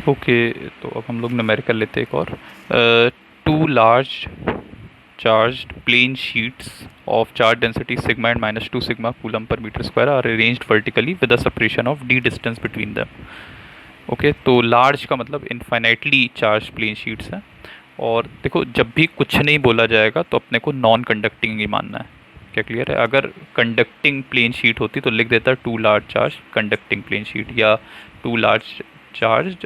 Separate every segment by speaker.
Speaker 1: Okay, तो अब हम लोग न्यूमेरिकल लेते हैं एक और। Two large charged plane sheets of charge density sigma and -2 sigma coulomb per metre square are arranged vertically with a separation of d distance between them. Okay, तो large का मतलब इनफाइनाइटली चार्ज प्लेन शीट्स हैं। और देखो, जब भी कुछ नहीं बोला जाएगा तो अपने को नॉन कंडक्टिंग ही मानना है। क्या क्लियर है? अगर कंडक्टिंग प्लेन शीट होती तो लिख देता two large charge conducting plane sheet, या two large charge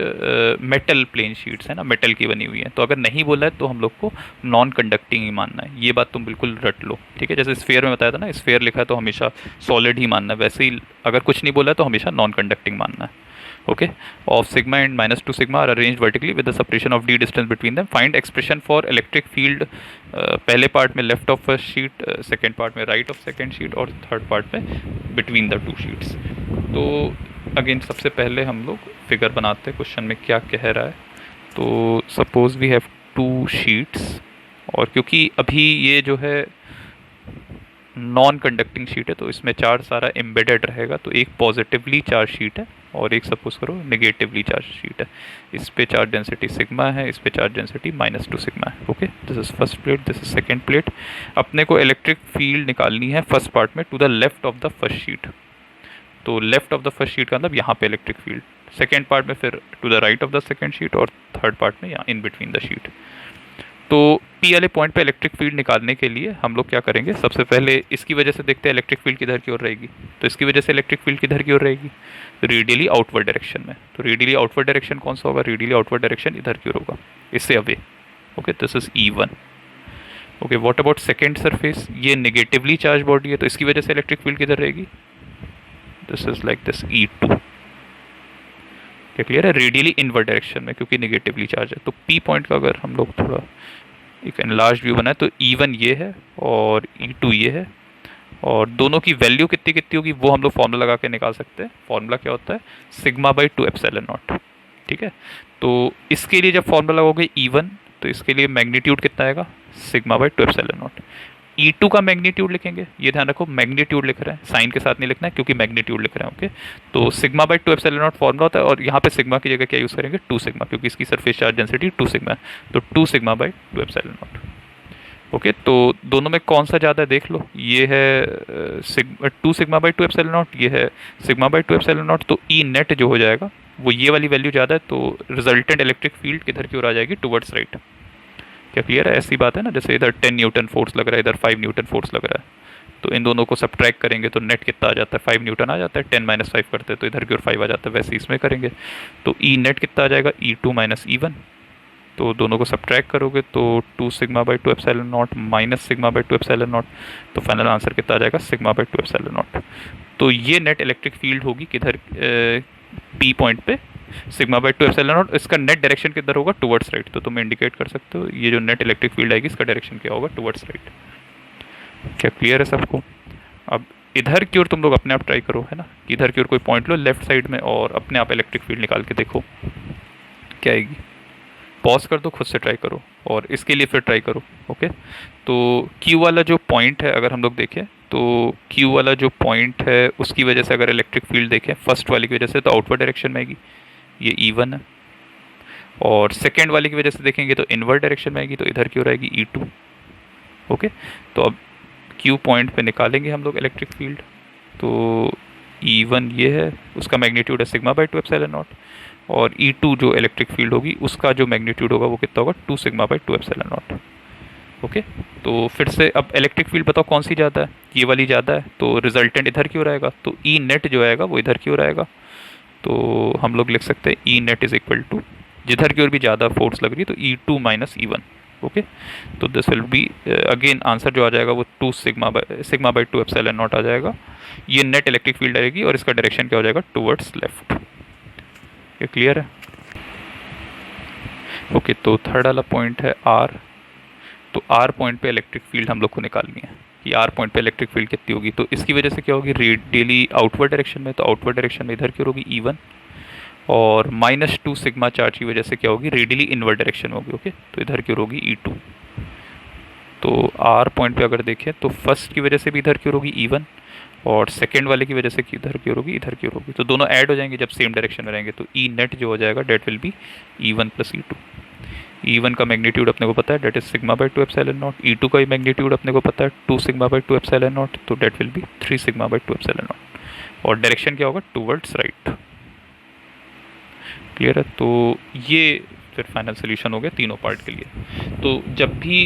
Speaker 1: metal plane sheets है ना, मेटल की बनी हुई है। तो अगर नहीं बोला है तो हम लोग को नॉन कंडक्टिंग ही मानना है। ये बात तुम बिल्कुल रट लो, ठीक है? जैसे स्फेयर में बताया था ना, स्फेयर लिखा है तो हमेशा सॉलिड ही मानना है, वैसे ही अगर कुछ नहीं बोला है तो हमेशा नॉन कंडक्टिंग मानना है। Okay, of sigma and -2 sigma are arranged vertically with the separation of d distance between them. Find expression for electric field, पहले पार्ट में left of first sheet, second part में राइट ऑफ सेकंड शीट, और third part में between the two sheets. तो again सबसे पहले हम लोग फिगर बनाते हैं क्वेश्चन में क्या कह रहा है। तो suppose we have two sheets, और क्योंकि अभी ये जो है नॉन कंडक्टिंग शीट है तो इसमें चार्ज सारा एम्बेडेड रहेगा। तो एक पॉजिटिवली चार्ज शीट है और एक सपोज करो नेगेटिवली चार्ज शीट है। इस पे चार्ज डेंसिटी सिग्मा है, इस पे चार्ज डेंसिटी -2 सिग्मा है। Okay, this is first plate, this is second plate. अपने को इलेक्ट्रिक फील्ड निकालनी है फर्स्ट पार्ट में to the left of the first sheet. तो left of the first sheet का मतलब यहाँ पे इलेक्ट्रिक फील्ड, सेकेंड पार्ट में फिर to the right of the second sheet, और थर्ड पार्ट में यहाँ इन बिटवीन द शीट। तो पी वाले पॉइंट पे इलेक्ट्रिक फील्ड निकालने के लिए हम लोग क्या करेंगे, सबसे पहले इसकी वजह से देखते हैं इलेक्ट्रिक फील्ड किधर की ओर रहेगी। तो इसकी वजह से इलेक्ट्रिक फील्ड किधर की ओर रहेगी, रेडियली आउटवर्ड डायरेक्शन में। तो रेडियली आउटवर्ड डायरेक्शन कौन सा होगा, रेडियली आउटवर्ड डायरेक्शन इधर की ओर होगा, इससे away. Okay, this is E1। Okay, what about second surface, ये नेगेटिवली चार्ज बॉडी है तो इसकी वजह से इलेक्ट्रिक फील्ड किधर रहेगी, this is like this E2। क्या क्लियर है? रेडियली इनवर्ड डायरेक्शन में, क्योंकि नेगेटिवली चार्ज है। तो पी पॉइंट का अगर हम लोग थोड़ा एक एनलार्ज व्यू बनाए तो E1 ये है और E2 ये है, और दोनों की वैल्यू कितनी कितनी होगी वो हम लोग फॉर्मूला लगा के निकाल सकते हैं। फॉर्मूला क्या होता है, सिग्मा बाई 2 एप्सिलॉन नॉट। ठीक है, तो इसके लिए जब फॉर्मूला लगाओगे E1, तो इसके लिए मैग्नीट्यूड कितना आएगा, sigma by 2 epsilon not. E2 का मैग्नीट्यूड लिखेंगे, ये ध्यान रखो मैग्नीट्यूड लिख रहे हैं, साइन के साथ नहीं लिखना है क्योंकि मैग्नीट्यूड लिख रहे हैं। ओके, तो sigma by 2 epsilon not formula होता है, और यहाँ पे सिग्मा की जगह क्या यूज़ करेंगे, 2 सिग्मा, क्योंकि इसकी सरफेस चार्ज डेंसिटी 2 सिग्मा है। तो 2 sigma by 2 epsilon not. Okay, तो दोनों में कौन सा ज़्यादा है देख लो, ये है 2 सिग्मा बाई 2 एप्सिलॉन नॉट, ये है सिग्मा बाई 2 एप्सिलॉन नॉट। तो ई नेट जो हो जाएगा वो ये वाली वैल्यू ज़्यादा है, तो रिजल्टेंट इलेक्ट्रिक फील्ड किधर की ओर आ जाएगी, टुवर्ड्स राइट। क्या क्लियर है? ऐसी बात है ना, जैसे इधर 10 न्यूटन फोर्स लग रहा है, इधर 5 न्यूटन फोर्स लग रहा है, तो इन दोनों को सब्ट्रैक्ट करेंगे तो नेट कितना आ जाता है, 5 न्यूटन आ जाता है। 10 - 5 करते हैं तो इधर की ओर 5 आ जाता है, वैसे इसमें करेंगे तो ई नेट कितना आ जाएगा, E2 माइनस E1। तो दोनों को सब्ट्रैक्ट करोगे तो 2 sigma by 2 epsilon not minus sigma by 2 epsilon naught. तो फाइनल आंसर कितना आ जाएगा, सिग्मा बाई 2 एप्सिलॉन नॉट। तो ये नेट इलेक्ट्रिक फील्ड होगी किधर, पी पॉइंट पे, सिग्मा बाई 2 एप्सिलॉन नॉट। इसका नेट डायरेक्शन किधर होगा, टुवर्ड्स राइट। तो तुम इंडिकेट कर सकते हो ये जो नेट इलेक्ट्रिक फील्ड आएगी इसका डायरेक्शन क्या होगा, टुवर्ड्स राइट। क्या क्लियर है सबको? अब इधर की ओर तुम लोग अपने आप ट्राई करो, है ना, इधर की ओर कोई पॉइंट लो लेफ्ट साइड में और अपने आप इलेक्ट्रिक फील्ड निकाल के देखो क्या आएगी। पॉज कर दो, खुद से ट्राई करो, और इसके लिए फिर ट्राई करो। ओके, तो Q वाला जो पॉइंट है अगर हम लोग देखें तो Q वाला जो पॉइंट है उसकी वजह से अगर इलेक्ट्रिक फील्ड देखें फर्स्ट वाली की वजह से तो आउटवर्ड डायरेक्शन में आएगी, ये E1 है। और सेकेंड वाली की वजह से देखेंगे तो इनवर्ड डायरेक्शन में आएगी, तो इधर की ओर आएगी E2। ओके, तो अब Q पॉइंट पे निकालेंगे हम लोग इलेक्ट्रिक फील्ड। तो E1 ये है, उसका मैग्नीट्यूड है सिग्मा बाई 2 एप्सिलॉन नॉट, और E2 जो इलेक्ट्रिक फील्ड होगी उसका जो मैग्नीट्यूड होगा वो कितना होगा, 2 sigma by 2 epsilon not. Okay, तो फिर से अब इलेक्ट्रिक फील्ड बताओ कौन सी ज़्यादा है, ये वाली ज़्यादा है, तो रिजल्टेंट इधर की ओर आएगा, तो ई नेट जो आएगा वो इधर की ओर आएगा। तो हम लोग लिख सकते हैं E net is equal to, जिधर की ओर भी ज़्यादा फोर्स लग रही है तो E2 माइनस E1। ओके, तो this will be again answer जो आ जाएगा वो 2 सिग्मा बाई 2 एप्सिलॉन नॉट आ जाएगा। ये नेट इलेक्ट्रिक फील्ड आएगी और इसका डायरेक्शन क्या हो जाएगा, टुवर्ड्स लेफ्ट। ये क्लियर है? ओके, तो थर्ड वाला पॉइंट है R। तो R पॉइंट पे इलेक्ट्रिक फील्ड हम लोग को निकालनी है कि R पॉइंट पे इलेक्ट्रिक फील्ड कितनी होगी। तो इसकी वजह से क्या होगी, रेडियली आउटवर्ड डायरेक्शन में, तो आउटवर्ड डायरेक्शन में इधर की होगी E1, और -2 सिग्मा चार्ज की वजह से क्या होगी, रेडियली इनवर्ड डायरेक्शन होगी। ओके, तो इधर की होगी E2। तो R पॉइंट पे अगर देखें तो फर्स्ट की वजह से भी इधर की होगी E1, और सेकेंड वाले की वजह से कि इधर की ओर होगी, इधर की ओर होगी, तो दोनों ऐड हो जाएंगे जब सेम डायरेक्शन में रहेंगे, तो ई नेट जो हो जाएगा that will be E one plus E two. E one का मैग्नीट्यूड अपने को पता है, that is sigma by two epsilon naught. E two का ही मैग्नीट्यूड अपने को पता है, two sigma by two epsilon naught, तो that will be three sigma by two epsilon naught. और डायरेक्शन क्या होगा, टूवर्ड्स राइट। क्लियर है? तो ये फिर फाइनल सोल्यूशन हो गया तीनों पार्ट के लिए। तो जब भी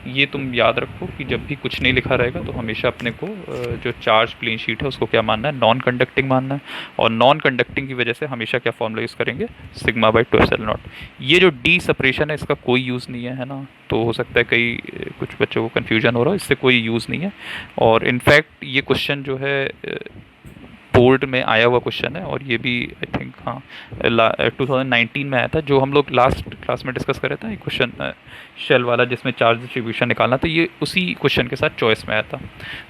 Speaker 1: ये तुम याद रखो कि जब भी कुछ नहीं लिखा रहेगा तो हमेशा अपने को जो चार्ज प्लेन शीट है उसको क्या मानना है, नॉन कंडक्टिंग मानना है। और नॉन कंडक्टिंग की वजह से हमेशा क्या फॉर्मूला यूज़ करेंगे, sigma by two epsilon not. ये जो डी सेपरेशन है इसका कोई यूज़ नहीं है ना, तो हो सकता है कई कुछ बच्चों को कन्फ्यूजन हो रहा हो, इससे कोई यूज़ नहीं है। और इनफैक्ट ये क्वेश्चन जो है बोर्ड में आया हुआ क्वेश्चन है, और ये भी आई थिंक हाँ 2019 में आया था, जो हम लोग लास्ट क्लास में डिस्कस कर रहे थे, ये क्वेश्चन शेल वाला जिसमें चार्ज डिस्ट्रीब्यूशन निकालना था, ये उसी क्वेश्चन के साथ चॉइस में आया था।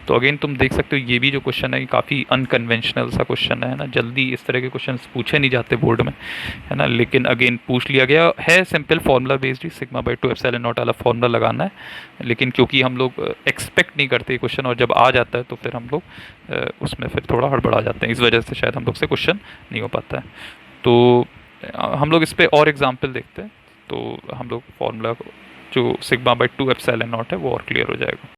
Speaker 1: तो अगेन तुम देख सकते हो ये भी जो क्वेश्चन है ये काफ़ी अनकन्वेंशनल सा क्वेश्चन है ना, जल्दी इस तरह के क्वेश्चन पूछे नहीं जाते बोर्ड में, है ना, लेकिन अगेन पूछ लिया गया है। Simple formula based he sigma by two epsilon not वाला फार्मूला लगाना है, लेकिन क्योंकि हम लोग एक्सपेक्ट नहीं करते क्वेश्चन, और जब आ जाता है तो फिर हम लोग उसमें फिर थोड़ा हड़बड़ा जाते हैं, इस वजह से शायद हम लोग से क्वेश्चन नहीं हो पाता है। तो हम लोग इस पे और एग्जांपल देखते हैं, तो हम लोग फार्मूला जो sigma by two epsilon not है वो और क्लियर हो जाएगा।